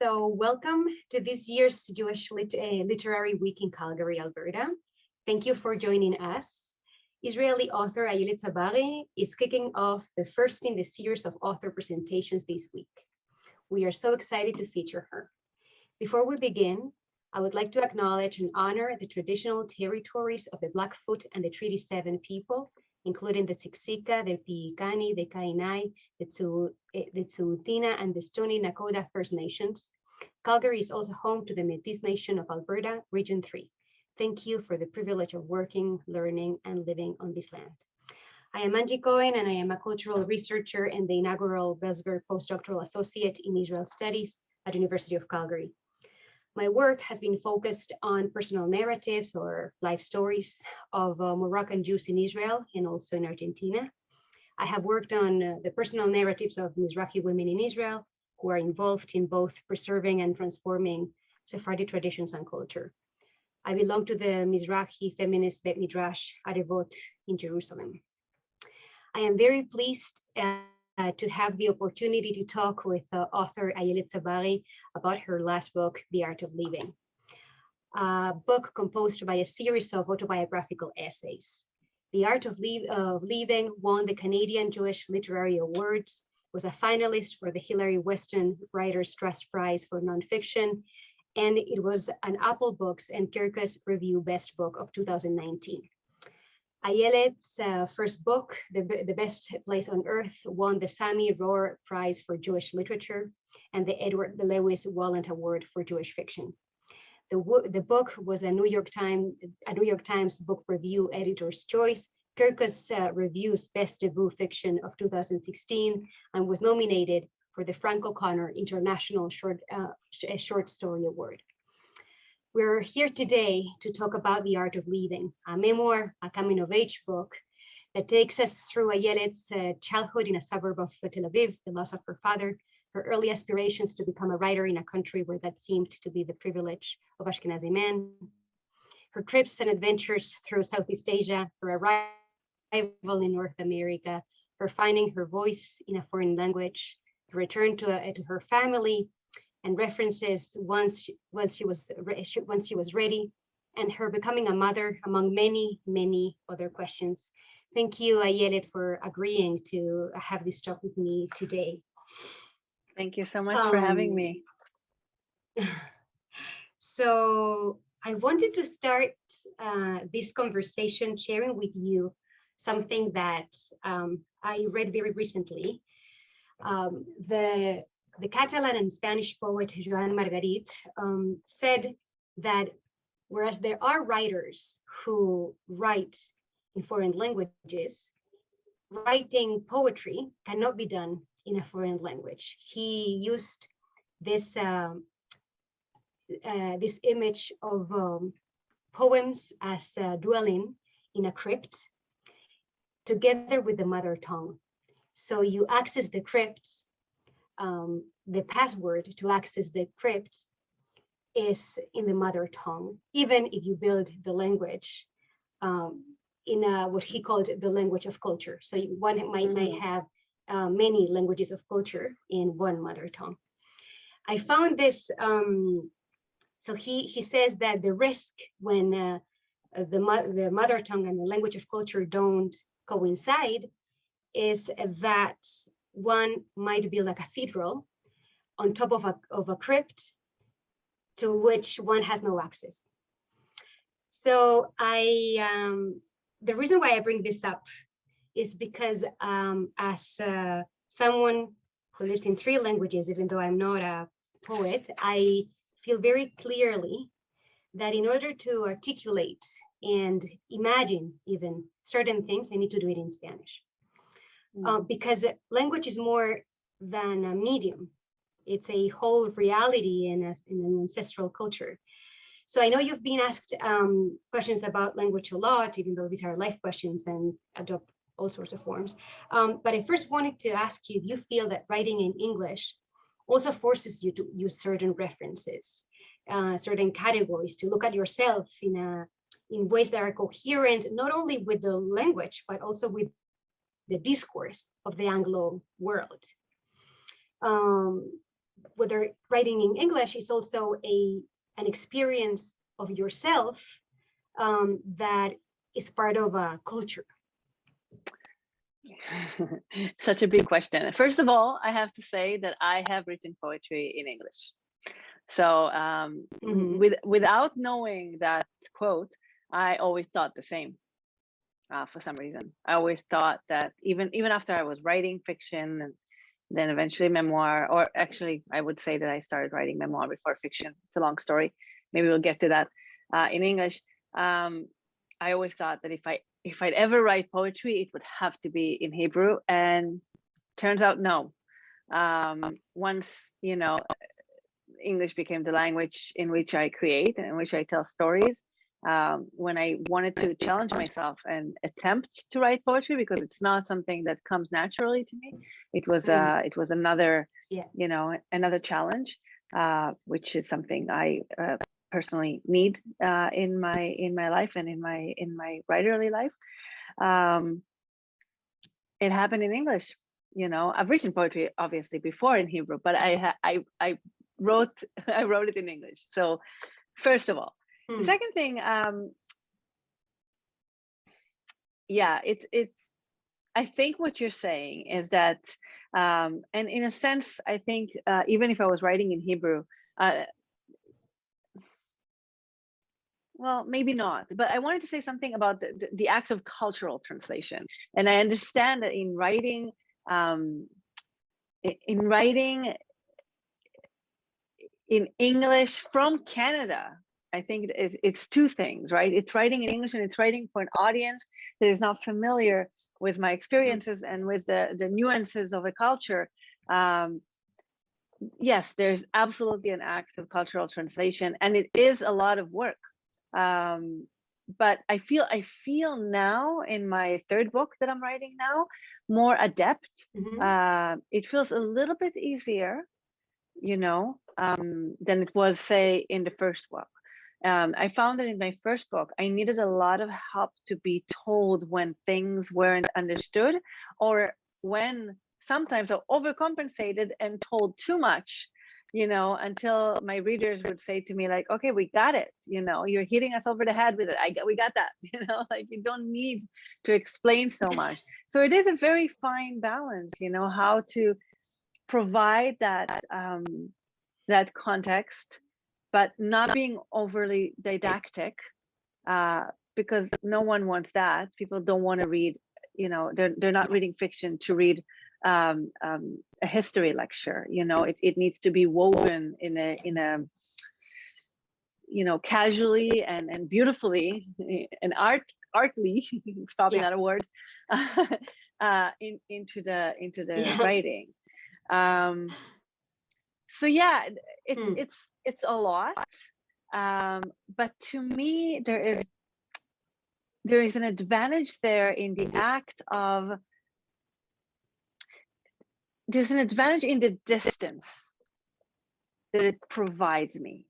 So welcome to this year's Jewish Literary Week in Calgary, Alberta. Thank you for joining us. Israeli author Ayelet Tsabari is kicking off the first in the series of author presentations this week. We are so excited to feature her. Before we begin, I would like to acknowledge and honor the traditional territories of the Blackfoot and the Treaty 7 people, including the Siksika, the Piikani, the Kainai, the Tsuut'ina, and the Stoney Nakoda First Nations. Calgary is also home to the Métis Nation of Alberta, Region 3. Thank you for the privilege of working, learning, and living on this land. I am Angy Cohen, and I am a cultural researcher and the inaugural Belzberg Postdoctoral Associate in Israel Studies at the University of Calgary. My work has been focused on personal narratives or life stories of Moroccan Jews in Israel and also in Argentina. I have worked on the personal narratives of Mizrahi women in Israel who are involved in both preserving and transforming Sephardi traditions and culture. I belong to the Mizrahi feminist Bet Midrash Arevot in Jerusalem. I am very pleased to have the opportunity to talk with author Ayelet Tsabari about her last book, The Art of Leaving, a book composed by a series of autobiographical essays. The Art of Leaving won the Canadian Jewish Literary Awards, was a finalist for the Hilary Weston Writers' Trust Prize for Nonfiction, and it was an Apple Books and Kirkus Review Best Book of 2019. Ayelet's first book, The Best Place on Earth, won the Sami Rohr Prize for Jewish Literature and the Edward Lewis Wallant Award for Jewish Fiction. The book was a New York Times Book Review Editor's Choice, Kirkus Review's Best Debut Fiction of 2016, and was nominated for the Frank O'Connor International Short Story Award. We're here today to talk about The Art of Leaving, a memoir, a coming-of-age book that takes us through Ayelet's childhood in a suburb of Tel Aviv, the loss of her father, her early aspirations to become a writer in a country where that seemed to be the privilege of Ashkenazi men, her trips and adventures through Southeast Asia, her arrival in North America, her finding her voice in a foreign language, her return to her family, and references once she was ready, and her becoming a mother, among many other questions. Thank you, Ayelet, for agreeing to have this talk with me today. Thank you so much for having me. So I wanted to start this conversation sharing with you something that I read very recently. The Catalan and Spanish poet Joan Margarit said that whereas there are writers who write in foreign languages, writing poetry cannot be done in a foreign language. He used this this image of poems as dwelling in a crypt together with the mother tongue. So you access the crypt. The password to access the crypt is in the mother tongue, even if you build the language in what he called the language of culture. So one may have many languages of culture in one mother tongue. I found this, so he says that the risk when the mother tongue and the language of culture don't coincide is that one might build a cathedral on top of a crypt to which one has no access. So the reason why I bring this up is because as someone who lives in 3 languages, even though I'm not a poet, I feel very clearly that in order to articulate and imagine even certain things, I need to do it in Spanish. Because language is more than a medium. It's a whole reality in an ancestral culture. So I know you've been asked questions about language a lot, even though these are life questions and adopt all sorts of forms. But I first wanted to ask you if you feel that writing in English also forces you to use certain references, certain categories, to look at yourself in ways that are coherent, not only with the language, but also with the discourse of the Anglo world. whether writing in English is also an experience of yourself that is part of a culture? Such a big question. First of all, I have to say that I have written poetry in English. So without knowing that quote, I always thought the same. For some reason, I always thought that even after I was writing fiction and then eventually memoir, or actually I would say that I started writing memoir before fiction. It's a long story. Maybe we'll get to that in English. I always thought that if I'd ever write poetry, it would have to be in Hebrew, and turns out no. Once, you know, English became the language in which I create and in which I tell stories, when I wanted to challenge myself and attempt to write poetry, because it's not something that comes naturally to me, it was another, you know, another challenge, which is something I personally need in my life and in my writerly life. It happened in English. You know, I've written poetry obviously before in Hebrew, but I wrote it in English. So first of all. The second thing, yeah, it's. I think what you're saying is that, and in a sense, I think even if I was writing in Hebrew, well, maybe not. But I wanted to say something about the act of cultural translation, and I understand that in writing in English from Canada. I think it's two things, right? It's writing in English and it's writing for an audience that is not familiar with my experiences and with the nuances of a culture. Yes, there's absolutely an act of cultural translation, and it is a lot of work. But I feel now in my third book that I'm writing now more adept. It feels a little bit easier, you know, than it was, say, in the first book. I found that in my first book, I needed a lot of help to be told when things weren't understood, or when sometimes I overcompensated and told too much, you know, until my readers would say to me like, okay, we got it. You know, you're hitting us over the head with it. We got that, you know, like you don't need to explain so much. So it is a very fine balance, you know, how to provide that, that context, but not being overly didactic, because no one wants that. People don't want to read, you know, they're not reading fiction to read a history lecture. You know, it needs to be woven in a you know, casually and beautifully and artly. It's probably not a word. into the writing. So yeah, it's a lot, but to me there is an advantage there in the act of, there's an advantage in the distance that it provides me.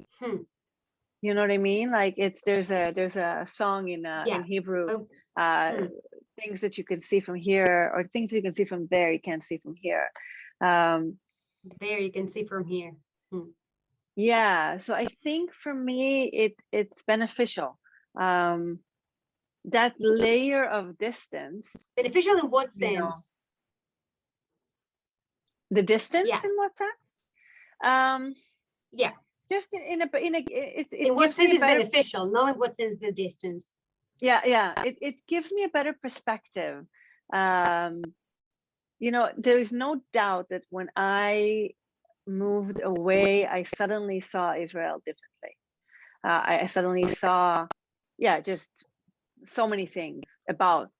You know what I mean? Like there's a song in Hebrew, things that you can see from here, or things that you can see from there, you can't see from here. There you can see from here. Yeah, so I think for me it's beneficial. That layer of distance. Beneficial in what sense? You know, the distance in what sense? Just in what sense is beneficial? Not in what sense the distance. Yeah. It gives me a better perspective. You know, there is no doubt that when I moved away, I suddenly saw Israel differently. I suddenly saw, just so many things about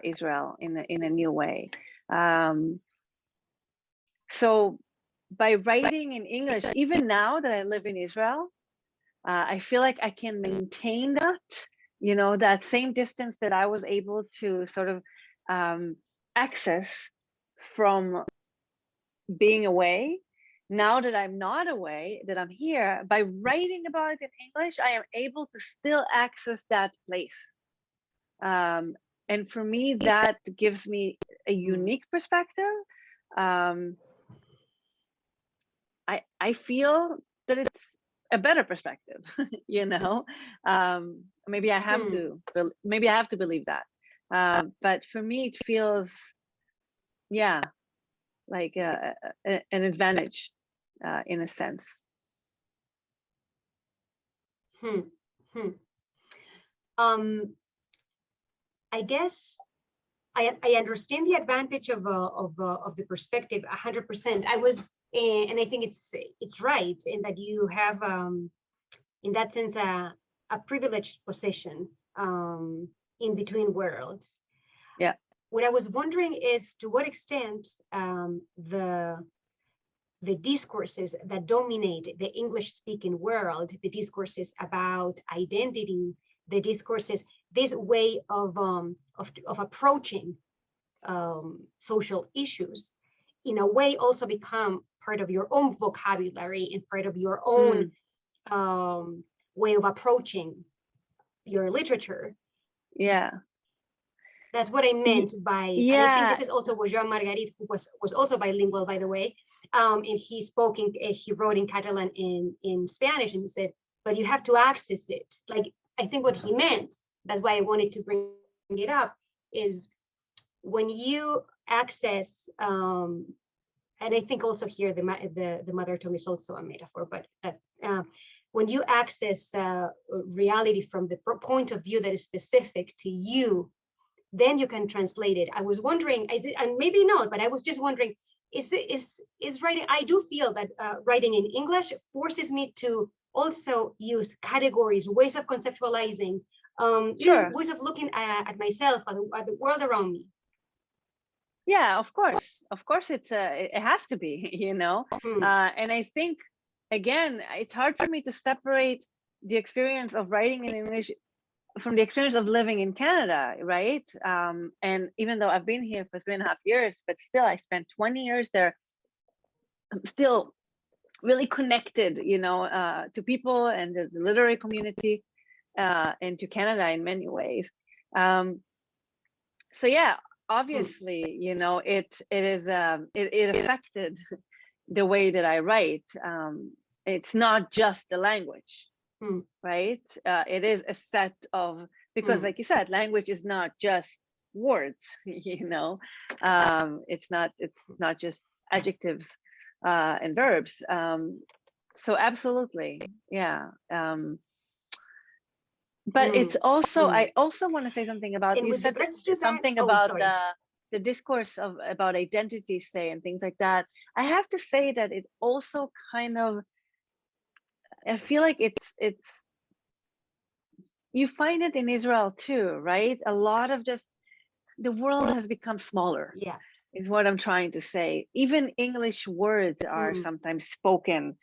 Israel in a new way. So by writing in English, even now that I live in Israel, I feel like I can maintain that, you know, that same distance that I was able to sort of access from being away. Now that I'm not away, that I'm here, by writing about it in English, I am able to still access that place. And for me, that gives me a unique perspective. I feel that it's a better perspective, you know. Maybe I have to believe that. But for me, it feels, yeah, like an advantage in a sense. I guess I understand the advantage of the perspective 100%. I was, and I think it's right in that you have, in that sense, a privileged position in between worlds. Yeah. What I was wondering is to what extent the discourses that dominate the English-speaking world, the discourses about identity, the discourses, this way of approaching social issues, in a way also become part of your own vocabulary and part of your own way of approaching your literature. Yeah. That's what I meant by, yeah. And I think this is also what Jean Margarit, who was also bilingual, by the way, and he wrote in Catalan in Spanish, and he said, but you have to access it. Like, I think what he meant, that's why I wanted to bring it up, is when you access, and I think also here the mother tongue is also a metaphor, but that when you access reality from the point of view that is specific to you, then you can translate it. I was wondering, and maybe not, but I was just wondering, is writing, I do feel that writing in English forces me to also use categories, ways of conceptualizing, ways of looking at myself, at the world around me. Yeah, of course it has to be, you know. And I think, again, it's hard for me to separate the experience of writing in English from the experience of living in Canada, right? And even though I've been here for 3.5 years, but still I spent 20 years there. I'm still really connected, you know, to people and the literary community, and to Canada in many ways. So yeah, obviously, you know, it affected the way that I write. It's not just the language. Right? It is a set of, because like you said, language is not just words, you know. It's not just adjectives and verbs. So absolutely, yeah. But it's also, I also want to say something about, and you said something about the discourse about identity, say, and things like that. I have to say that it also kind of, I feel like it's you find it in Israel too, right? A lot of just, the world has become smaller. Yeah, is what I'm trying to say. Even English words are sometimes spoken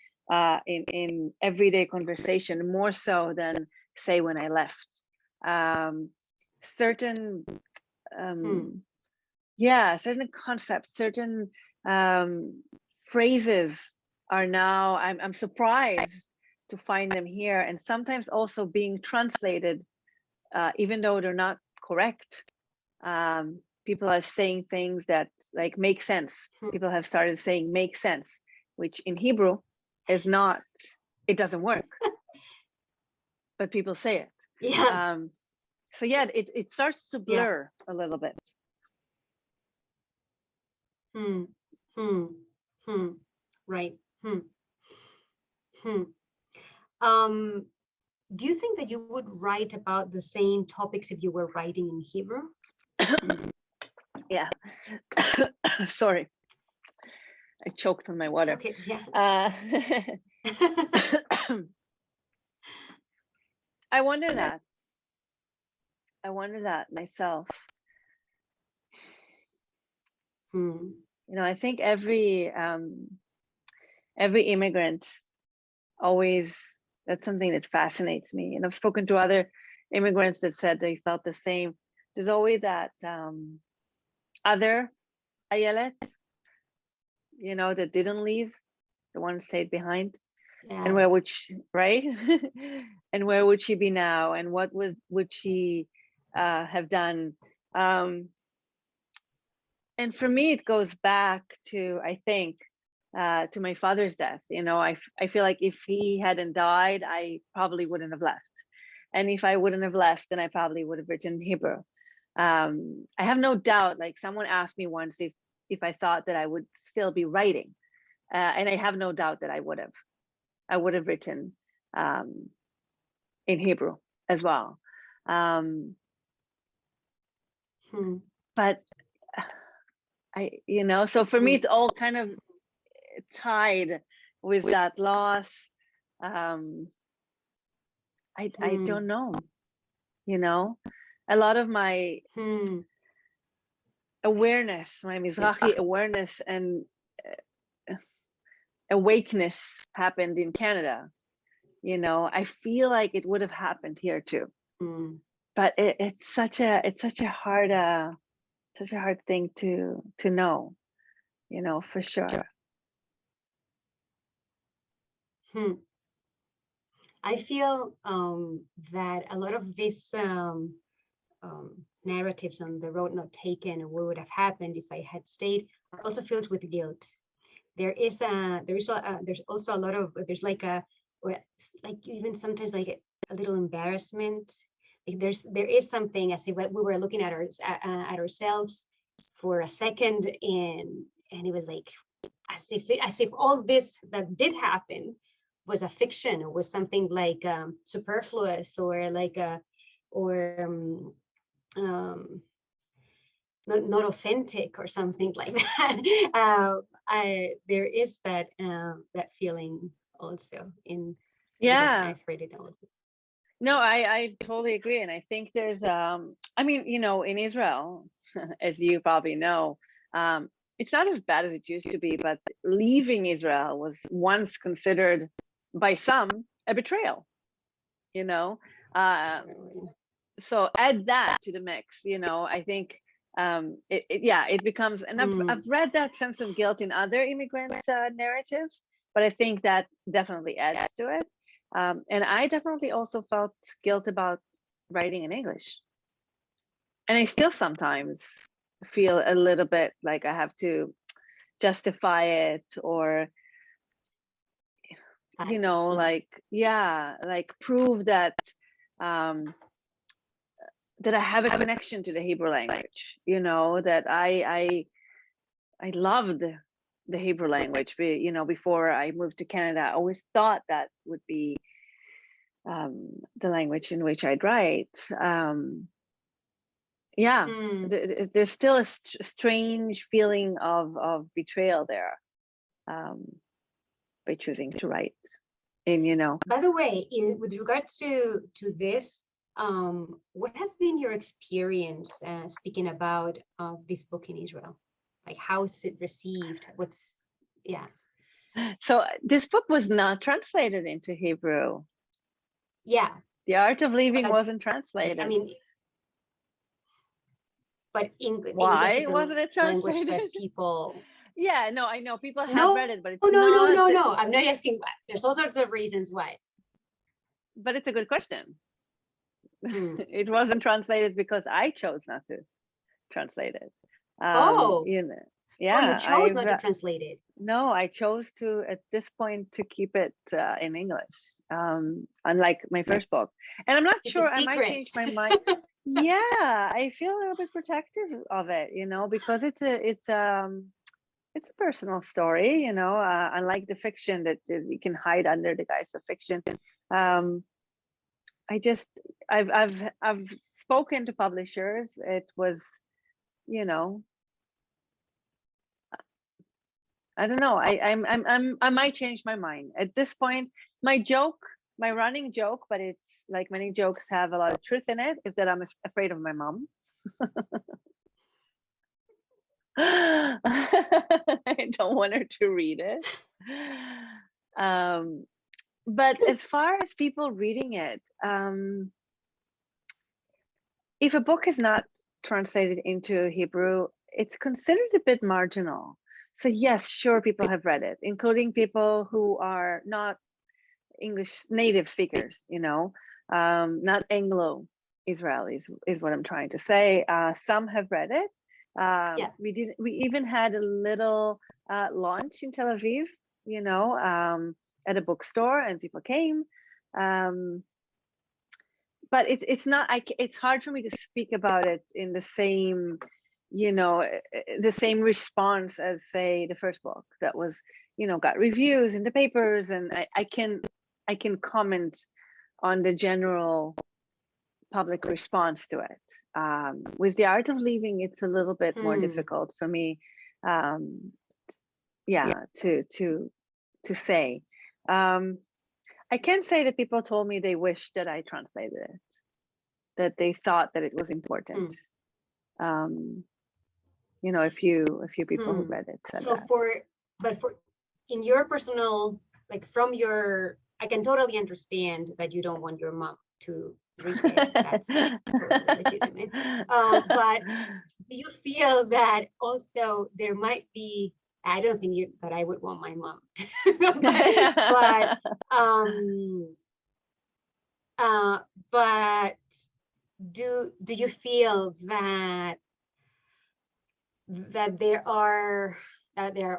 in everyday conversation, more so than, say, when I left. Certain certain concepts, certain phrases are now, I'm surprised to find them here, and sometimes also being translated, even though they're not correct. People are saying things that like make sense. People have started saying make sense, which in Hebrew is not, it doesn't work, but people say it. Yeah. So yeah, it starts to blur a little bit. Right. Do you think that you would write about the same topics if you were writing in Hebrew? Yeah. Sorry, I choked on my water. Okay. Yeah. I wonder that myself. You know, I think every immigrant always, that's something that fascinates me. And I've spoken to other immigrants that said they felt the same. There's always that other Ayelet, you know, that didn't leave, the one stayed behind. Yeah. And where would she, right? And where would she be now? And what would she have done? And for me, it goes back to, I think, to my father's death. You know, I feel like if he hadn't died, I probably wouldn't have left. And if I wouldn't have left, then I probably would have written Hebrew. I have no doubt, like someone asked me once if I thought that I would still be writing. And I have no doubt that I would have written in Hebrew as well. But so for me, it's all kind of tied with that loss. I don't know, a lot of my awareness, my Mizrahi awareness and awakeness happened in Canada. I feel like it would have happened here too. But it's such a hard thing to know, for sure. I feel that a lot of these narratives on the road not taken, or what would have happened if I had stayed, are also filled with guilt. There's also a lot of, there's like even sometimes like a little embarrassment. Like there is something as if we were looking at ourselves for a second, and it was like as if all this that did happen was a fiction, or was something like superfluous, or like not authentic, or something like that. There is that feeling also in. I've read it also. No, I totally agree. And I think there's, in Israel, as you probably know, it's not as bad as it used to be, but leaving Israel was once considered by some a betrayal, so add that to the mix, I think it becomes, and I've read that sense of guilt in other immigrant narratives, but I think that definitely adds to it. And I definitely also felt guilt about writing in English. And I still sometimes feel a little bit like I have to justify it, or, prove that that I have a connection to the Hebrew language, that I loved the Hebrew language. Before I moved to Canada, I always thought that would be the language in which I'd write. There's still a strange feeling of betrayal there, by choosing to write. And by the way, with regards to this, what has been your experience speaking about this book in Israel? Like, how is it received? So this book was not translated into Hebrew. Yeah. The Art of Leaving wasn't translated. But why wasn't it translated? Language that people. Yeah, no, I know people have read it, but it's no. I'm not asking why. There's all sorts of reasons why. But it's a good question. It wasn't translated because I chose not to translate it. You chose not to translate it. No, I chose to, at this point, to keep it in English, unlike my first book. And I'm not sure, I might change my mind. Yeah, I feel a little bit protective of it, because it's a personal story, unlike the fiction that you can hide under the guise of fiction. I've spoken to publishers. It was, I don't know. I might change my mind at this point. My running joke, but it's like many jokes have a lot of truth in it, is that I'm afraid of my mom. I don't want her to read it. But as far as people reading it, if a book is not translated into Hebrew, it's considered a bit marginal. So yes, sure, people have read it, including people who are not English native speakers, not Anglo Israelis is what I'm trying to say. Some have read it. We even had a little launch in Tel Aviv, at a bookstore, and people came. But it's not, it's hard for me to speak about it in the same, the same response as, say, the first book that was, got reviews in the papers, and I can comment on the general public response to it. With The Art of Leaving, it's a little bit more difficult for me, to say. I can say that people told me they wished that I translated it, that they thought that it was important. A few people who read it said that. But in your personal, like from your, I can totally understand that you don't want your mom to read it. That's totally legitimate. But do you feel that also there might be, I don't think that I would want my mom to, but do you feel that there are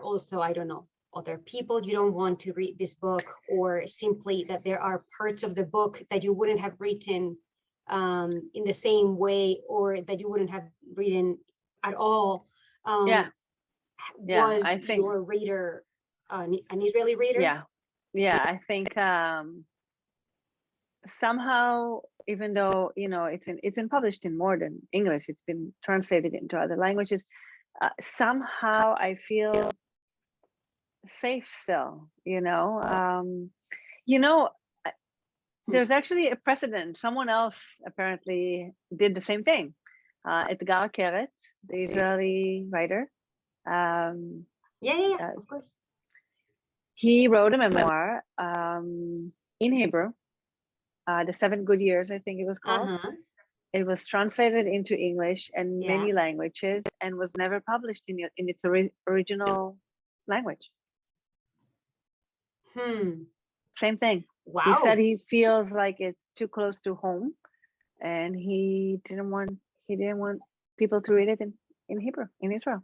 also, I don't know, other people you don't want to read this book, or simply that there are parts of the book that you wouldn't have written in the same way, or that you wouldn't have written at all? Was I think your reader an Israeli reader? I think somehow, even though it's been published in more than English, it's been translated into other languages, somehow I feel safe still. There's actually a precedent. Someone else apparently did the same thing. Edgar Keret, the Israeli writer. Of course. He wrote a memoir in Hebrew, The 7 Good Years, I think it was called. It was translated into English and many languages, and was never published in its original language. Same thing. Wow. He said he feels like it's too close to home, and he didn't want people to read it in Hebrew in Israel.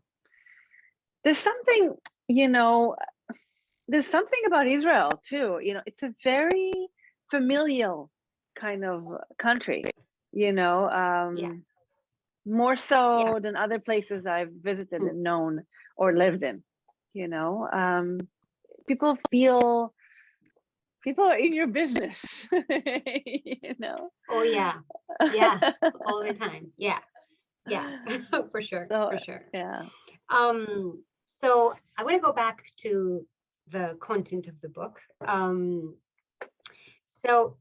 There's something, there's something about Israel too. It's a very familial kind of country, more so than other places I've visited and known or lived in. People are in your business. Oh yeah, all the time. Yeah, for sure. So I want to go back to the content of the book. So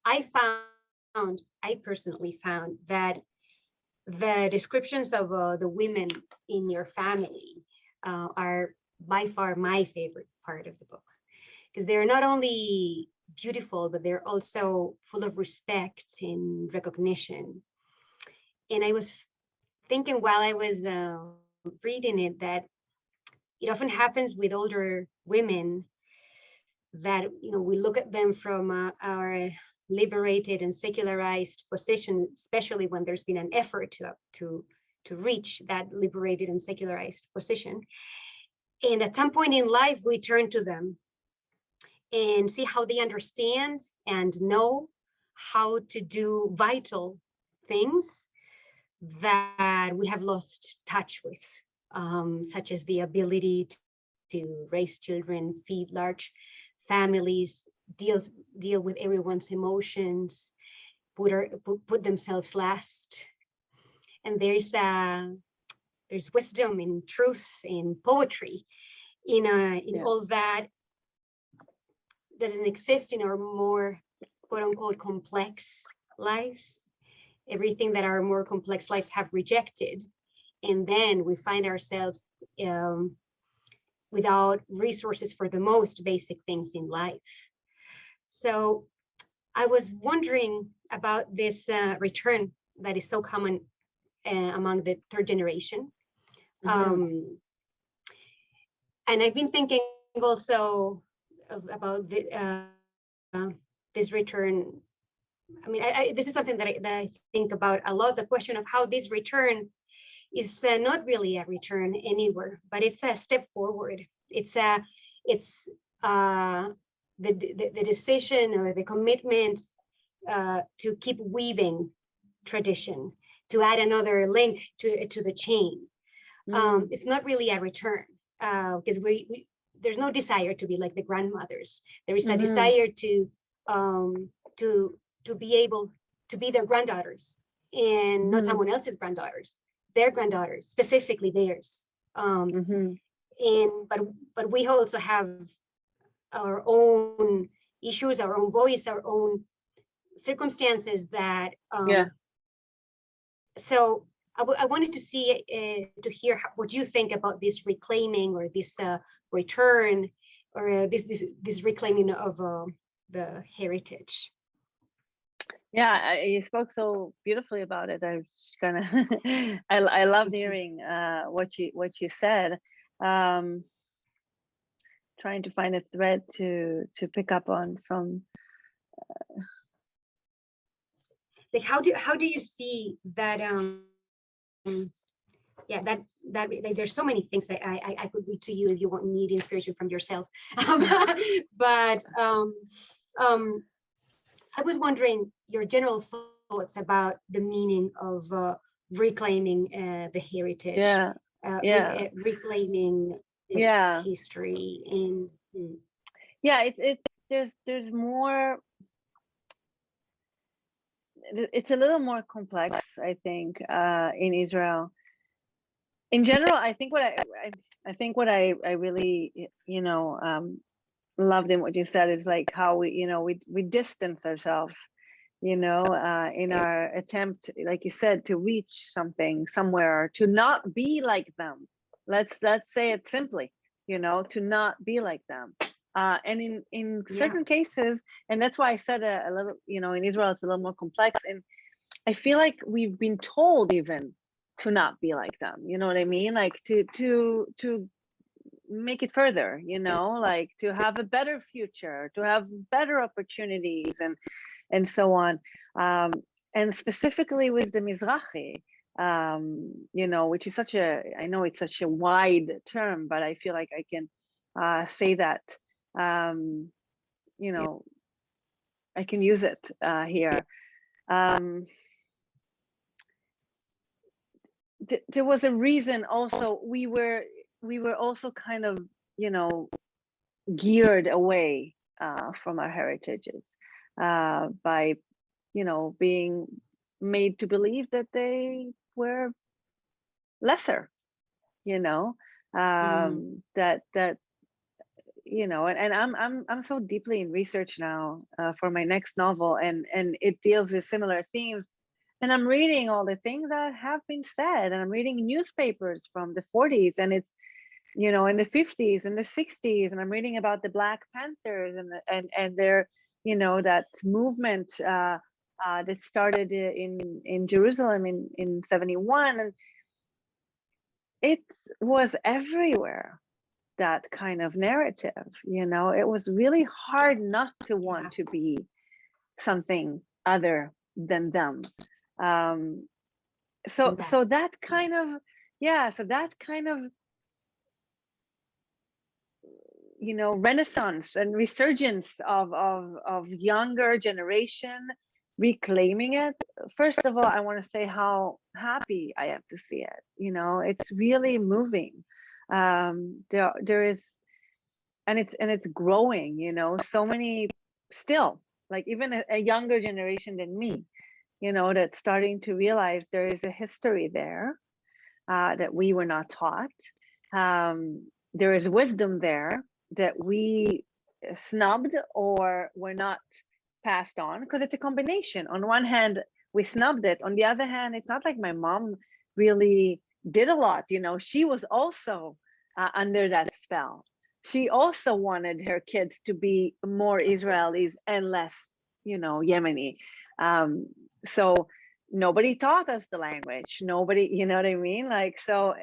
I personally found that the descriptions of the women in your family are by far my favorite part of the book, because they're not only beautiful, but they're also full of respect and recognition. And I was thinking while I was reading it that it often happens with older women that we look at them from our liberated and secularized position, especially when there's been an effort to reach that liberated and secularized position. And at some point in life, we turn to them and see how they understand and know how to do vital things that we have lost touch with, such as the ability to raise children, feed large families, deal with everyone's emotions, put themselves last. And there's wisdom in truth, in poetry, in all that doesn't exist in our more quote unquote complex lives. Everything that our more complex lives have rejected. And then we find ourselves without resources for the most basic things in life. So I was wondering about this return that is so common among the third generation. And I've been thinking also about this return. I mean, this is something that I think about a lot, the question of how this return is not really a return anywhere, but it's a step forward. It's the decision or the commitment to keep weaving tradition, to add another link to the chain. It's not really a return, because there's no desire to be like the grandmothers. There is a desire to be able to be their granddaughters, and not someone else's granddaughters, their granddaughters, specifically theirs. And but we also have our own issues, our own voice, our own circumstances that so I wanted to see to hear what you think about this reclaiming, or this return, or this reclaiming of the heritage. Yeah, you spoke so beautifully about it. I was just gonna I loved hearing what you said. Trying to find a thread to pick up on from. Like how do you see that? Yeah, that like, there's so many things that I could read to you if you need inspiration from yourself. But I was wondering your general thoughts about the meaning of reclaiming the heritage, reclaiming this history, and there's more. It's a little more complex, I think, in Israel. In general, I think what I really loved in what you said is like how we distance ourselves, in our attempt, like you said, to reach something somewhere, to not be like them. Let's say it simply, to not be like them. And in certain cases, and that's why I said a little, in Israel it's a little more complex, and I feel like we've been told even to not be like them. You know what I mean? Like to make it further, like to have a better future, to have better opportunities, and so on. And specifically with the Mizrahi, which is I know it's such a wide term, but I feel like I can say that, I can use it here. There was a reason also we were also kind of geared away from our heritages by being made to believe that they were lesser, that and I'm so deeply in research now for my next novel, and it deals with similar themes. And I'm reading all the things that have been said, and I'm reading newspapers from the 40s, and it's, in the 50s and the 60s, and I'm reading about the Black Panthers and their, that movement that started in Jerusalem in 71, and it was everywhere, that kind of narrative. It was really hard not to want to be something other than them. So that kind of renaissance and resurgence of younger generation reclaiming it. First of all, I want to say how happy I am to see it. It's really moving. There is, and it's growing. So many still, like even a younger generation than me, that's starting to realize there is a history there that we were not taught. There is wisdom there that we snubbed or were not passed on, because it's a combination. On one hand, we snubbed it. On the other hand, it's not like my mom really did a lot. She was also under that spell. She also wanted her kids to be more Israelis and less, Yemeni. So nobody taught us the language. Nobody, you know what I mean? Like, so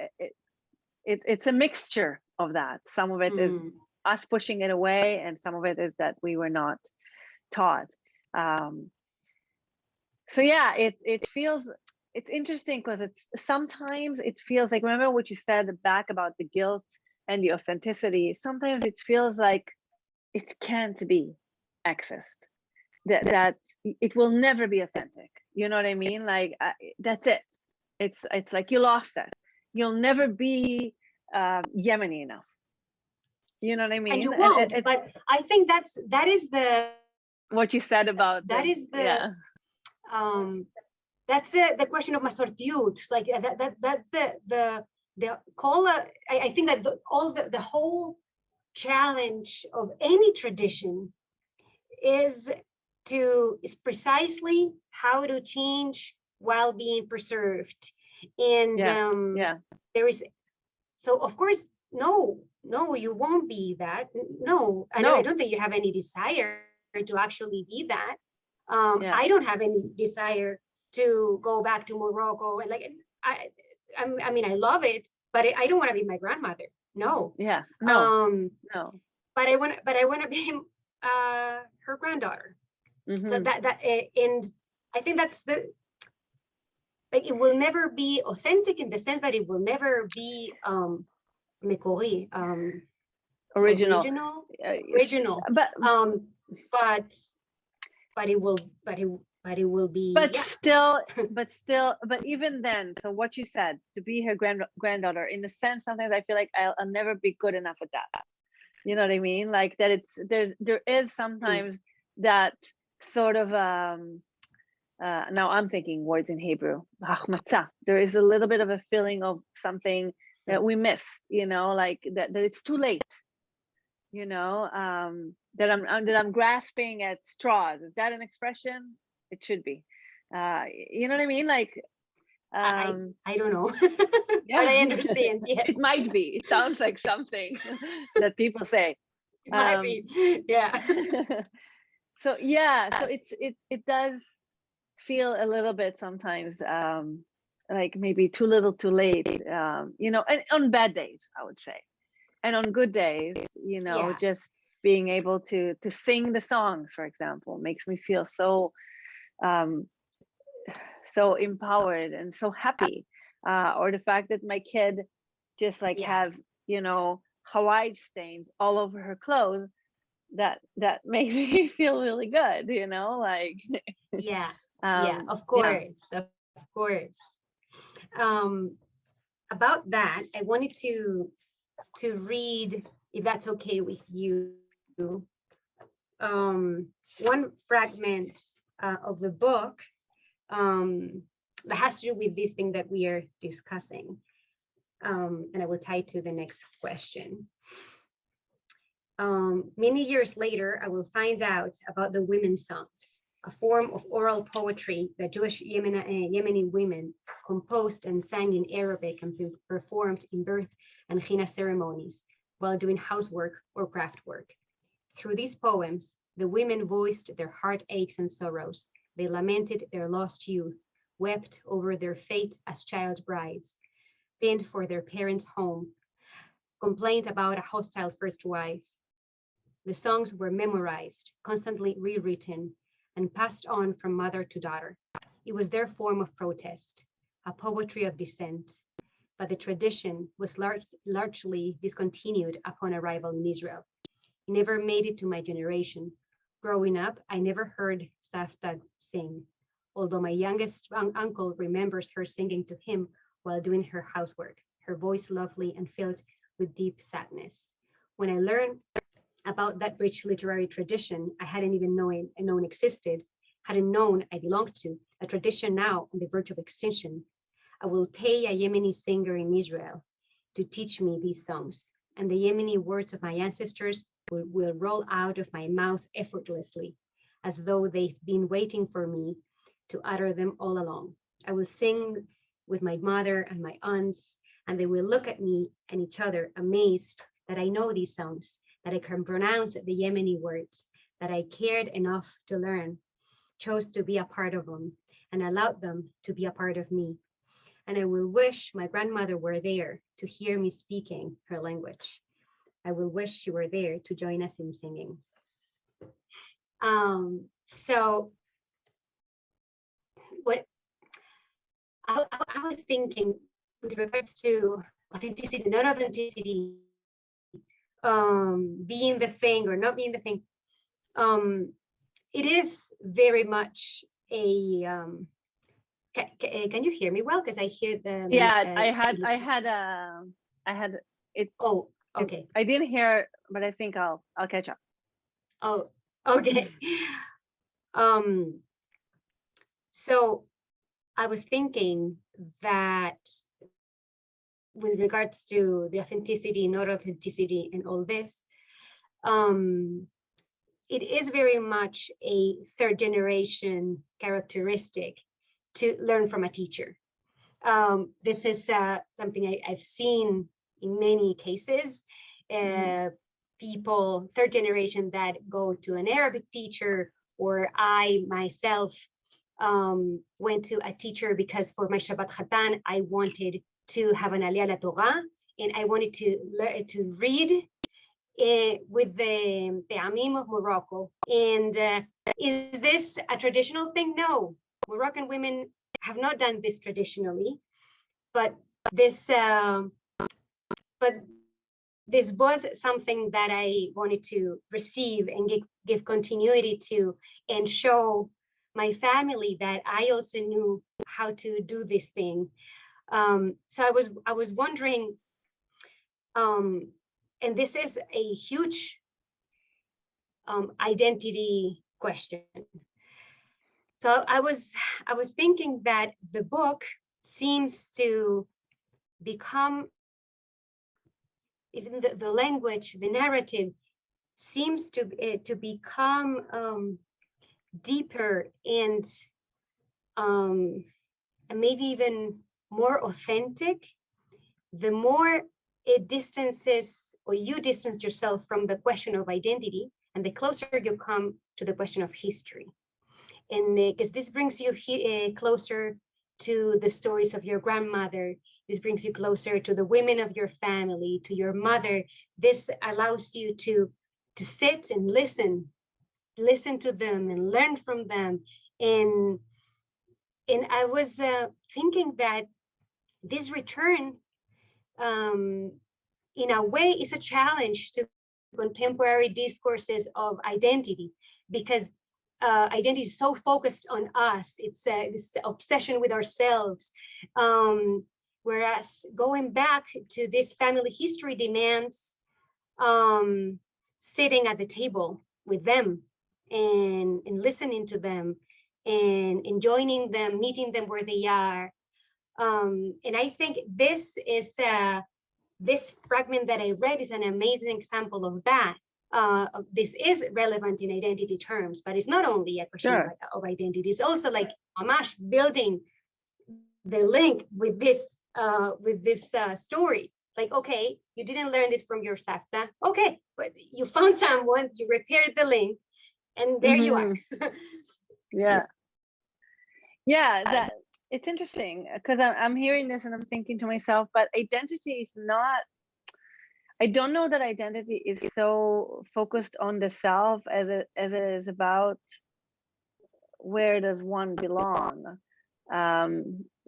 it's a mixture of that. Some of it is us pushing it away, and some of it is that we were not taught. So yeah, it feels it's interesting because it's sometimes it feels like, remember what you said back about the guilt and the authenticity. Sometimes it feels like it can't be accessed. That it will never be authentic. You know what I mean? Like that's it. It's like you lost it. You'll never be Yemeni enough. You know what I mean? And you won't. But I think that is the what you said about that's the question of masortiut. Like that's the call. I think that the whole challenge of any tradition is precisely how to change while being preserved. And there is, so of course, no, you won't be that. No, I don't think you have any desire to actually be that. I don't have any desire to go back to Morocco, and like I mean I love it, but I don't want to be my grandmother. No. Yeah. No. No. But I want to be her granddaughter. Mm-hmm. So that and I think that's the, like, it will never be authentic in the sense that it will never be Mekori, original. But it will be. But even then, so what you said, to be her granddaughter, in a sense, sometimes I feel like I'll never be good enough at that. You know what I mean? Like that it's there is sometimes that sort of now I'm thinking words in Hebrew. There is a little bit of a feeling of something that we missed, you know, like that it's too late, you know, that I'm grasping at straws. Is that an expression? It should be. You know what I mean? Like I don't know. Yeah. But I understand. Yes, it might be. It sounds like something that people say. It might be. Yeah. So it does feel a little bit sometimes like maybe too little too late, you know, and on bad days I would say, and on good days, you know, just being able to sing the songs, for example, makes me feel so so empowered and so happy, or the fact that my kid just like has, you know, Hawaii stains all over her clothes, that makes me feel really good, you know, like of course. About that, I wanted to read, if that's okay with you, one fragment of the book that has to do with this thing that we are discussing, and I will tie it to the next question. Many years later, I will find out about the women's songs, a form of oral poetry that Jewish Yemeni women composed and sang in Arabic and performed in birth and China ceremonies while doing housework or craft work. Through these poems, the women voiced their heartaches and sorrows. They lamented their lost youth, wept over their fate as child brides, pined for their parents' home, complained about a hostile first wife. The songs were memorized, constantly rewritten, and passed on from mother to daughter. It was their form of protest, a poetry of dissent, but the tradition was largely discontinued upon arrival in Israel. It never made it to my generation. Growing up, I never heard Savta sing, although my youngest uncle remembers her singing to him while doing her housework, her voice lovely and filled with deep sadness. When I learned about that rich literary tradition I hadn't even known existed, hadn't known I belonged to, a tradition now on the verge of extinction, I will pay a Yemeni singer in Israel to teach me these songs, and the Yemeni words of my ancestors will roll out of my mouth effortlessly, as though they've been waiting for me to utter them all along. I will sing with my mother and my aunts, and they will look at me and each other amazed that I know these songs, that I can pronounce the Yemeni words, that I cared enough to learn, chose to be a part of them, and allowed them to be a part of me. And I will wish my grandmother were there to hear me speaking her language. I will wish she were there to join us in singing. So what I was thinking with regards to authenticity, not authenticity, being the thing or not being the thing. It is very much a. Can you hear me well? Because I hear the. Yeah, I had it. Oh, okay. I didn't hear, but I think I'll catch up. Oh, okay. So I was thinking that with regards to the authenticity, not authenticity, and all this, it is very much a third generation characteristic to learn from a teacher. This is something I've seen in many cases. People, third generation, that go to an Arabic teacher, or I myself went to a teacher because for my Shabbat Khatan, I wanted to have an Aliyah la Torah, and I wanted to learn to read with the Amim of Morocco. And is this a traditional thing? No, Moroccan women have not done this traditionally, but this was something that I wanted to receive and give continuity to, and show my family that I also knew how to do this thing. So I was wondering, and this is a huge identity question. So I was thinking that the book seems to become, even the language, the narrative seems to become deeper and maybe even more authentic the more it distances, or you distance yourself from the question of identity, and the closer you come to the question of history. And because this brings you closer to the stories of your grandmother, this brings you closer to the women of your family, to your mother. This allows you to sit and listen to them and learn from them. And I was thinking that this return, in a way, is a challenge to contemporary discourses of identity, because identity is so focused on us. It's this obsession with ourselves. Whereas going back to this family history demands sitting at the table with them and listening to them and joining them, meeting them where they are. And I think this is this fragment that I read is an amazing example of that. This is relevant in identity terms, but it's not only a question of identity. It's also like Amash building the link with this story. Like, okay, you didn't learn this from your Safta. Okay, but you found someone, you repaired the link, and there you are. Yeah, that it's interesting, because I'm hearing this and I'm thinking to myself, but identity is not, I don't know that identity is so focused on the self as it is about where does one belong.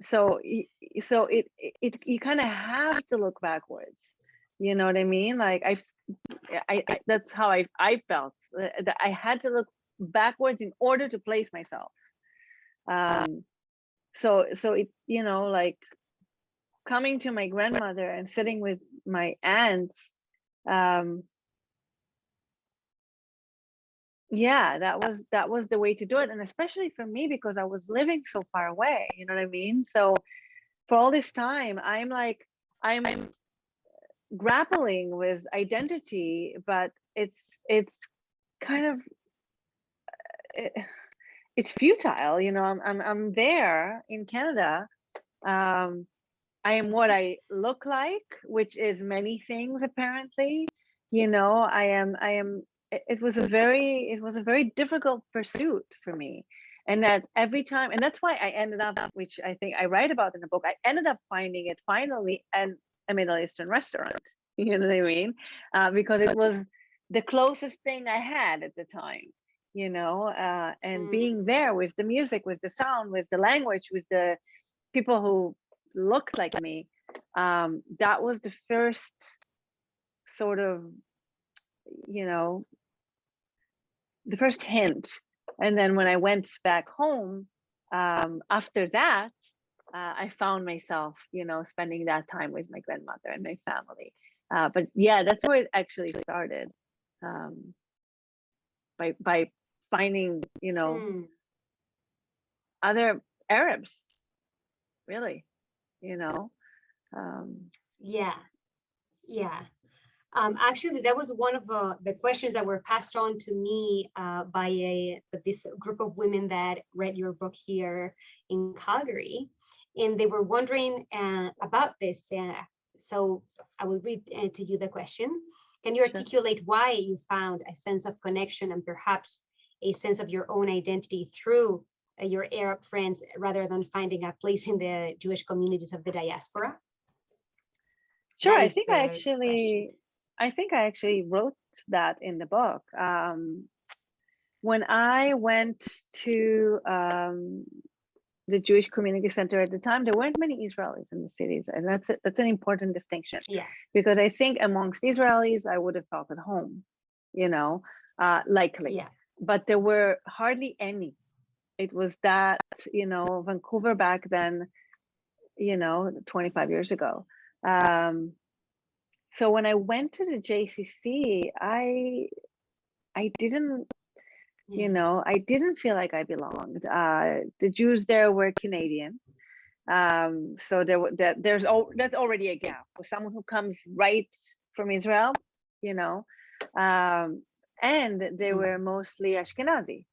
So you kind of have to look backwards. You know what I mean? Like I that's how I felt, that I had to look backwards in order to place myself. So it, you know, like coming to my grandmother and sitting with my aunts, yeah, that was the way to do it. And especially for me, because I was living so far away, you know what I mean? So for all this time, I'm grappling with identity, but it's kind of it's futile, you know. I'm there in Canada. I am what I look like, which is many things apparently. You know, I am. It was a very difficult pursuit for me, and that every time, and that's why I ended up, which I think I write about in the book, I ended up finding it finally at a Middle Eastern restaurant. You know what I mean? Because it was the closest thing I had at the time. You know, and being there with the music, with the sound, with the language, with the people who looked like me, that was the first sort of, you know, the first hint. And then when I went back home, after that, I found myself, you know, spending that time with my grandmother and my family. But yeah, that's where it actually started, by finding, you know, other Arabs, really, you know. Yeah, yeah. Actually, that was one of the questions that were passed on to me by this group of women that read your book here in Calgary, and they were wondering about this. So I will read to you the question. Can you articulate why you found a sense of connection and perhaps a sense of your own identity through your Arab friends rather than finding a place in the Jewish communities of the diaspora? Sure, I think I actually wrote that in the book. When I went to the Jewish Community Center at the time, there weren't many Israelis in the cities, and that's an important distinction. Yeah. Because I think amongst Israelis, I would have felt at home, you know, likely. Yeah. But there were hardly any. It was that, you know, Vancouver back then, you know, 25 years ago. So when I went to the JCC, I didn't, you know, I didn't feel like I belonged. The Jews there were Canadian. So that's already a gap for someone who comes right from Israel, you know, and they were mostly Ashkenazi.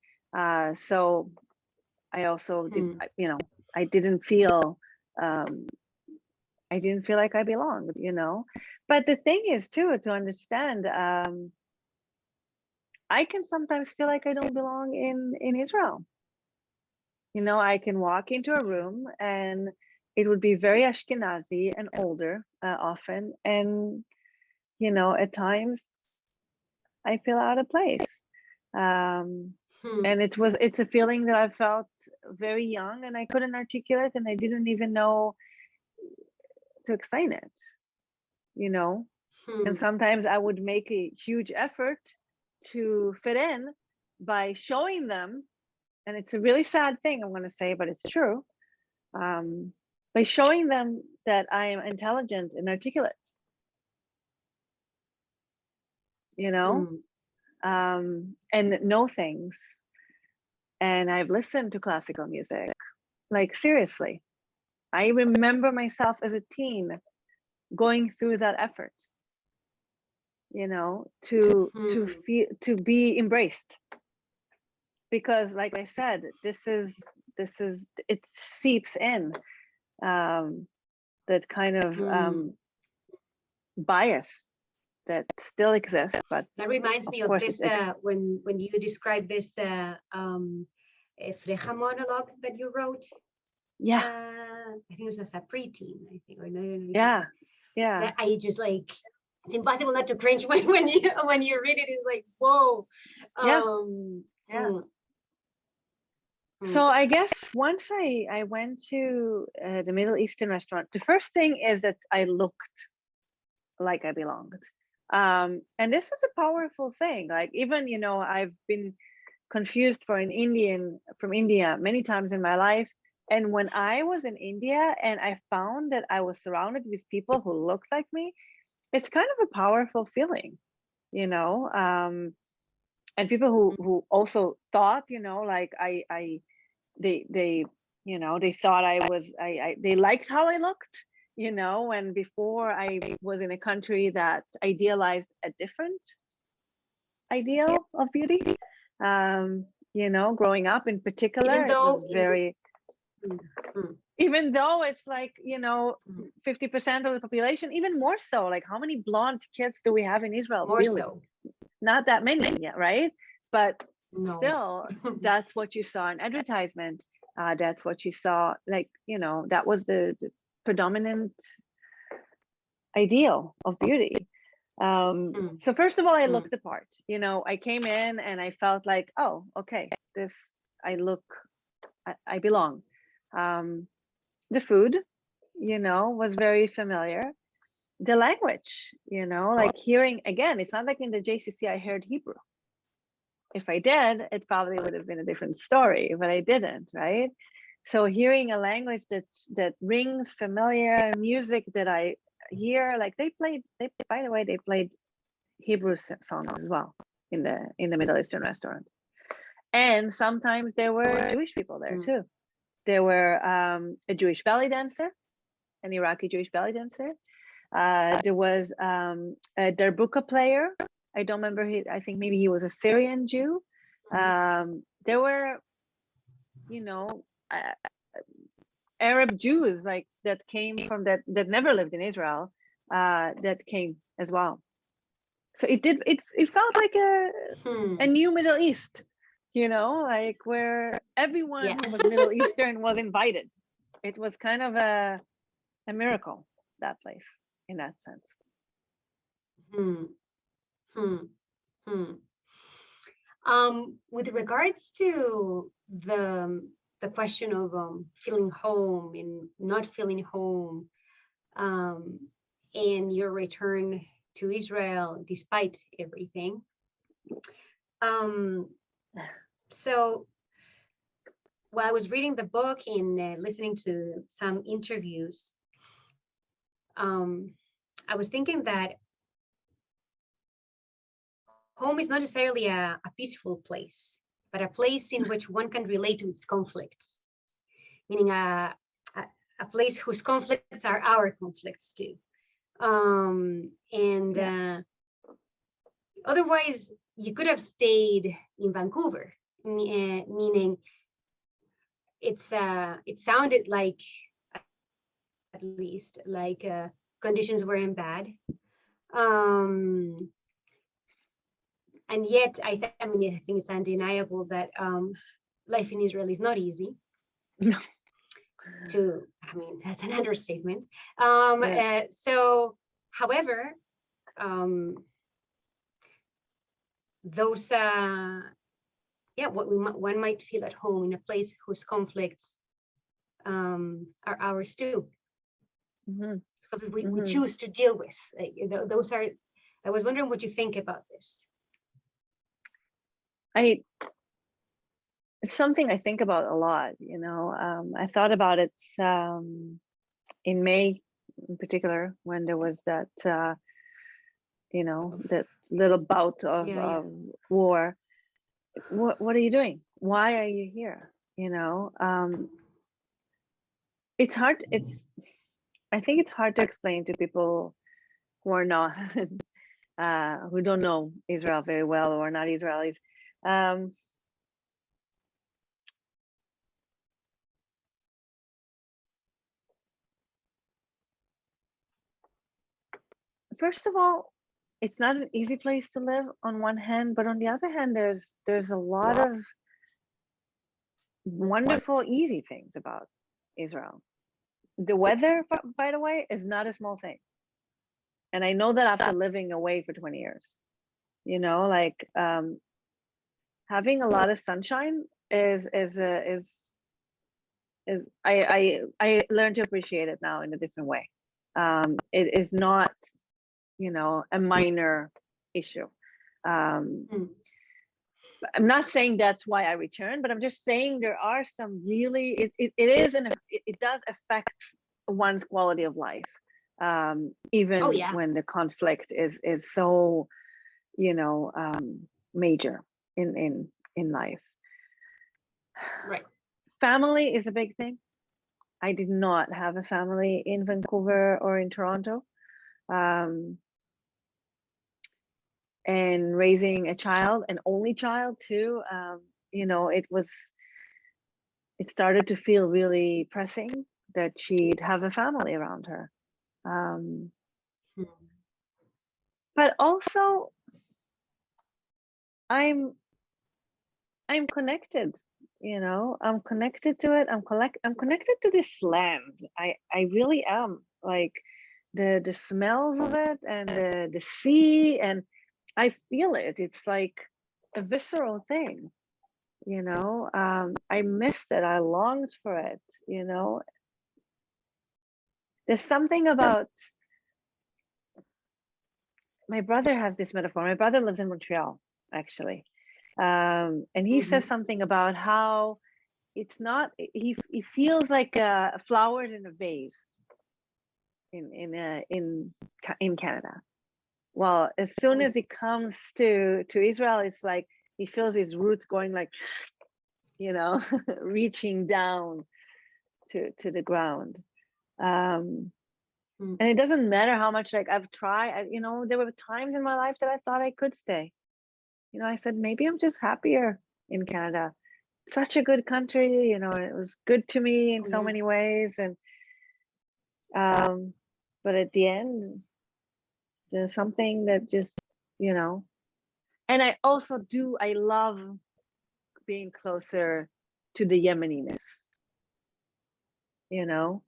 So I also did, you know, I didn't feel like I belonged, you know. But the thing is too, to understand, I can sometimes feel like I don't belong in Israel. You know, I can walk into a room and it would be very Ashkenazi and older often. And, you know, at times I feel out of place. And it's a feeling that I felt very young and I couldn't articulate and I didn't even know to explain it, you know. And sometimes I would make a huge effort to fit in by showing them, and it's a really sad thing I'm going to say, but it's true, by showing them that I am intelligent and articulate, you know, and know things. And I've listened to classical music, like seriously. I remember myself as a teen going through that effort, you know, to feel, to be embraced, because like I said, this is it seeps in, that kind of bias that still exists. But that reminds me of this when you describe this Frecha monologue that you wrote. Yeah, I think it was a preteen, I think, or no, yeah. That I just like, it's impossible not to cringe when you read it. It's like, whoa. So I guess once I went to the Middle Eastern restaurant, the first thing is that I looked like I belonged. And this is a powerful thing. Like, even, you know, I've been confused for an Indian from India many times in my life. And when I was in India and I found that I was surrounded with people who looked like me, it's kind of a powerful feeling, you know. And people who also thought, you know, like they you know, they thought they liked how I looked, you know. When before I was in a country that idealized a different ideal of beauty, you know, growing up in particular, even though it was very even though it's like, you know, 50% of the population, even more so, like how many blonde kids do we have in Israel? More really? so. Not that many yet, right? But no. Still, that's what you saw in advertisement. That's what you saw, like, you know, that was the predominant ideal of beauty. So first of all, I looked the part, you know. I came in and I felt like, oh, okay, I belong. The food, was very familiar. The language, like hearing, again, it's not like in the JCC I heard Hebrew. If I did, it probably would have been a different story, but I didn't, right? So hearing a language that rings familiar, music that I hear, like by the way, they played Hebrew songs as well in the Middle Eastern restaurant. And sometimes there were Jewish people there too. There were a Jewish belly dancer, an Iraqi Jewish belly dancer. There was a darbuka player. I don't remember. I think maybe he was a Syrian Jew. There were, Arab Jews like that came from that never lived in Israel, that came as well. So it felt like a new Middle East, like where everyone who was Middle Eastern was invited. It was kind of a miracle, that place, in that sense. With regards to the question of feeling home and not feeling home, and your return to Israel despite everything. So while I was reading the book and listening to some interviews, I was thinking that home is not necessarily a peaceful place, but a place in which one can relate to its conflicts, meaning a place whose conflicts are our conflicts too. Otherwise, you could have stayed in Vancouver, meaning it sounded like, at least, like conditions weren't bad. And yet, I think it's undeniable that life in Israel is not easy. No. That's an understatement. So, however, those, one might feel at home in a place whose conflicts are ours too. Because we choose to deal with. Those are. I was wondering what you think about this. It's something I think about a lot, I thought about it in May in particular, when there was that, that little bout of war. What are you doing? Why are you here? It's hard. I think it's hard to explain to people who are not, who don't know Israel very well or are not Israelis. First of all, it's not an easy place to live on one hand, but on the other hand, there's a lot of wonderful, easy things about Israel. The weather, by the way, is not a small thing. And I know that after living away for 20 years, having a lot of sunshine is I learned to appreciate it now in a different way. It is not, a minor issue. I'm not saying that's why I returned, but I'm just saying there are some really, it does affect one's quality of life, even when the conflict is so, major in life. Right. Family is a big thing. I did not have a family in Vancouver or in Toronto. And raising a child, an only child too, it started to feel really pressing that she'd have a family around her. But also, I'm connected, I'm connected to it. I'm connected to this land. I really am, like the smells of it and the sea, and I feel it. It's like a visceral thing, I missed it. I longed for it, there's something about, my brother has this metaphor. My brother lives in Montreal, actually. And he says something about how it's not, he feels like flowers in a vase in Canada. Well, as soon as he comes to Israel, it's like he feels his roots going like, you know, reaching down to the ground. And it doesn't matter how much, like, I've tried, you know, there were times in my life that I thought I could stay. You know, I said, maybe I'm just happier in Canada. Such a good country, you know, it was good to me in so many ways. And but at the end, there's something that just, you know, and I love being closer to the Yemeniness, you know,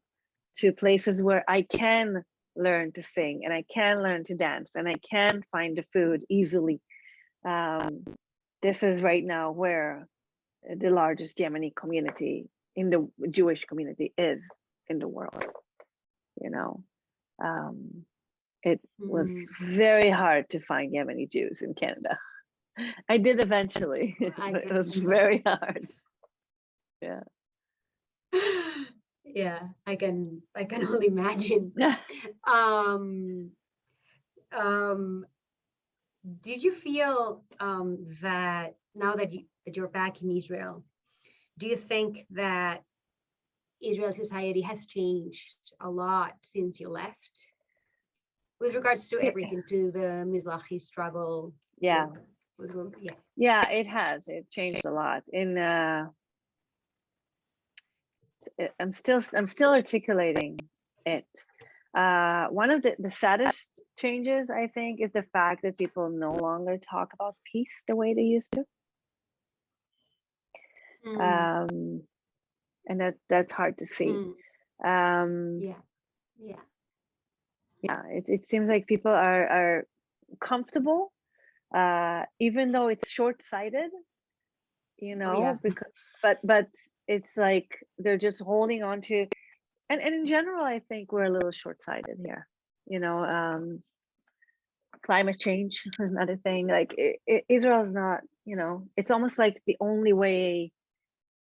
to places where I can learn to sing and I can learn to dance and I can find the food easily. This is right now where the largest Yemeni community in the Jewish community is in the world, you know. It was very hard to find Yemeni Jews in Canada. I did eventually, but it was very hard. Yeah. Yeah, I can only imagine. Did you feel that now that you're back in Israel, do you think that Israel society has changed a lot since you left, with regards to everything, to the Mizrahi struggle? Yeah, it has. It changed a lot. I'm still articulating it. One of the saddest changes, I think, is the fact that people no longer talk about peace the way they used to. And that's hard to see. It seems like people are comfortable, even though it's short-sighted, you know, because but it's like they're just holding on to, and in general, I think we're a little short-sighted here, you know. Climate change, another thing, like Israel is not, you know, it's almost like the only way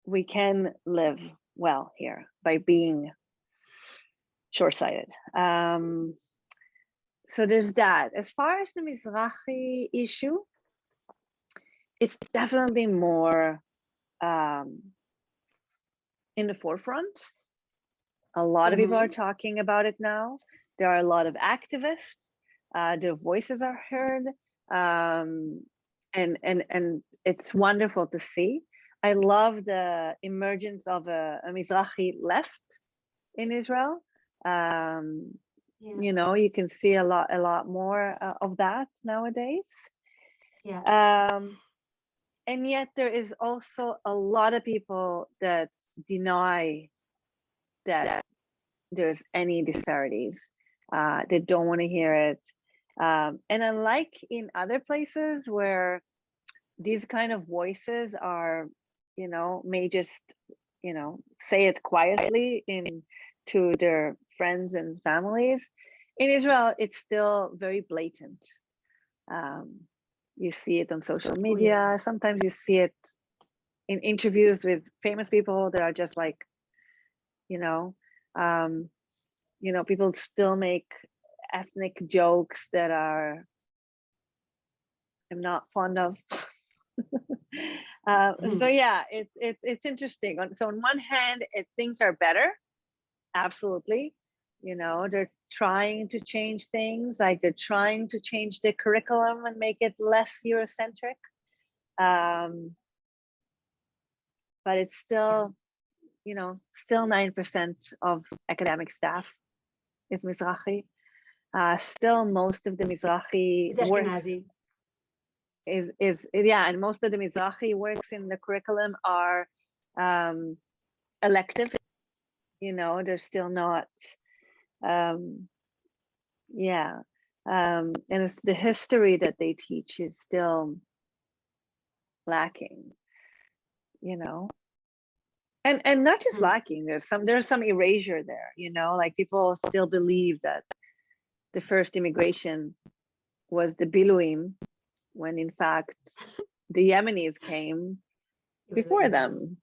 we can live well here, by being short-sighted. So there's that. As far as the Mizrahi issue, it's definitely more in the forefront. A lot of people are talking about it now. There are a lot of activists. Their voices are heard, and it's wonderful to see. I love the emergence of a Mizrahi left in Israel. You know, you can see a lot more of that nowadays. And yet there is also a lot of people that deny that there's any disparities. They don't want to hear it. And unlike in other places where these kind of voices are, you know, may just, you know, say it quietly to their friends and families, in Israel, it's still very blatant. You see it on social media. Sometimes you see it in interviews with famous people that are just like, you know, people still make ethnic jokes that I'm not fond of. So yeah, it's interesting. So on one hand, things are better, absolutely. You know, they're trying to change things, like they're trying to change the curriculum and make it less Eurocentric. But it's still, you know, still 9% of academic staff is Mizrahi. Still, most of the Mizrahi works is and most of the Mizrahi works in the curriculum are elective. You know, they're still not. And it's the history that they teach is still lacking. You know. And not just Hmm. lacking, there's some erasure there, you know, like people still believe that the first immigration was the Biluim, when in fact the Yemenis came It was before like, them,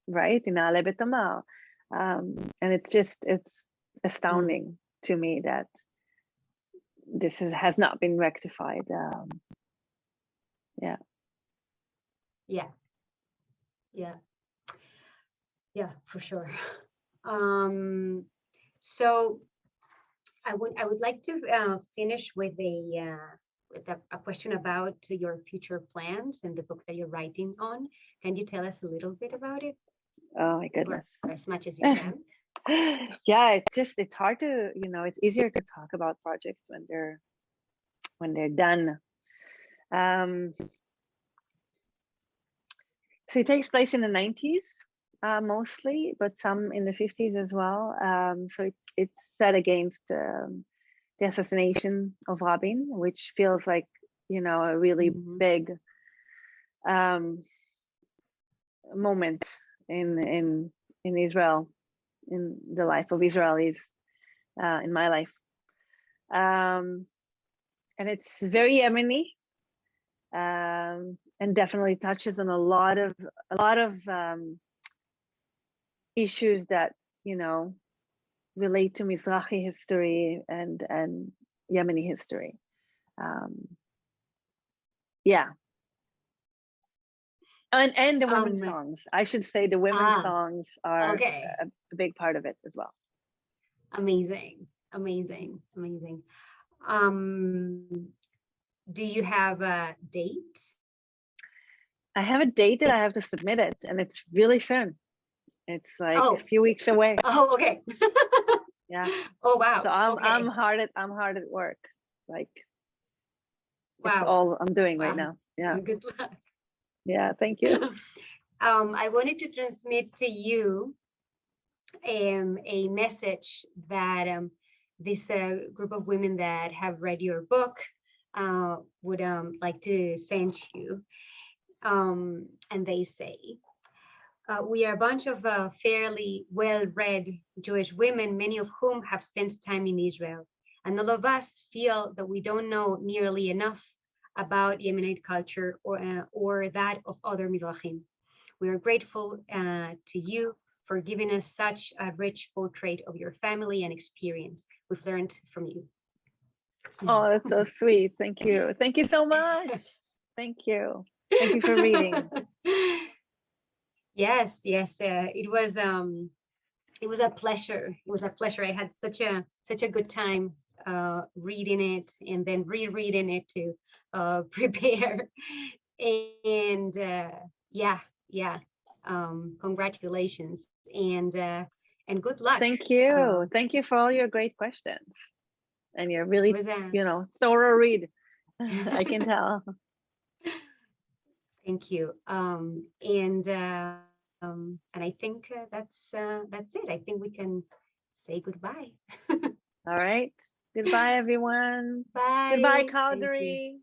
right? In Ale Betamar. And it's astounding to me that this has not been rectified. Yeah. yeah, for sure. So I would like to finish with a question about your future plans and the book that you're writing on. Can you tell us a little bit about it, Oh my goodness. or as much as you can? Yeah, it's hard to, you know, it's easier to talk about projects when they're done. So it takes place in the 90s mostly, but some in the 50s as well. So it's set against the assassination of Rabin, which feels like, you know, a really big moment in Israel, in the life of Israelis, in my life. And it's very Yemeni, and definitely touches on a lot of issues that, you know, relate to Mizrahi history and Yemeni history. Yeah. And the women's songs. I should say the women's songs are a big part of it as well. Amazing. Do you have a date? I have a date that I have to submit it, and it's really soon. It's like a few weeks away. Oh, okay. Yeah. Oh, wow. So I'm hard at work. Like, wow. It's all I'm doing right now. Yeah. Good luck. Yeah, thank you. I wanted to transmit to you a message that this group of women that have read your book would like to send you. And they say, we are a bunch of fairly well-read Jewish women, many of whom have spent time in Israel. And all of us feel that we don't know nearly enough about Yemenite culture or that of other Mizrahim. We are grateful to you for giving us such a rich portrait of your family and experience. We've learned from you. Oh, that's so sweet. Thank you. Thank you so much. Thank you. Thank you for reading. Yes. It was a pleasure. It was a pleasure. I had such a good time reading it and then rereading it to prepare. And congratulations and good luck. Thank you. Thank you for all your great questions and your really, you know, thorough read. I can tell. Thank you. And I think that's it. I think we can say goodbye. All right. Goodbye, everyone. Bye. Goodbye, Calgary.